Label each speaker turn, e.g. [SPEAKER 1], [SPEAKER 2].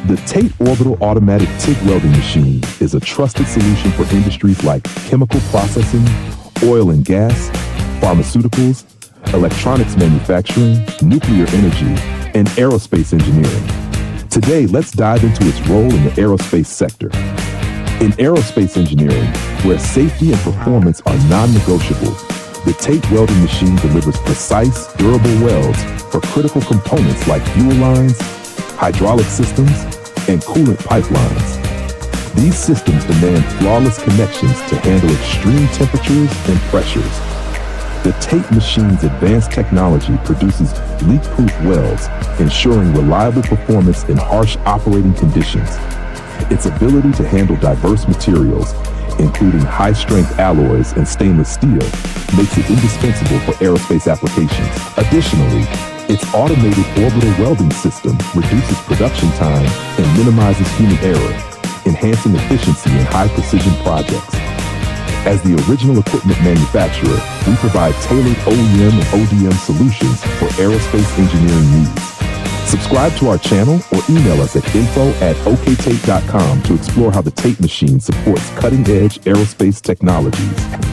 [SPEAKER 1] The TATE Orbital Automatic TIG Welding Machine is a trusted solution for industries like chemical processing, oil and gas, pharmaceuticals, electronics manufacturing, nuclear energy, and aerospace engineering. Today, let's dive into its role in the aerospace sector. In aerospace engineering, where safety and performance are non-negotiable, the TATE welding machine delivers precise, durable welds for critical components like fuel lines, hydraulic systems, and coolant pipelines. These systems demand flawless connections to handle extreme temperatures and pressures. The TATE machine's advanced technology produces leak-proof welds, ensuring reliable performance in harsh operating conditions. Its ability to handle diverse materials, including high-strength alloys and stainless steel, makes it indispensable for aerospace applications. Additionally, its automated orbital welding system reduces production time and minimizes human error, enhancing efficiency in high-precision projects. As the original equipment manufacturer, we provide tailored OEM and ODM solutions for aerospace engineering needs. Subscribe to our channel or email us at info@oktate.com to explore how the TATE machine supports cutting-edge aerospace technologies.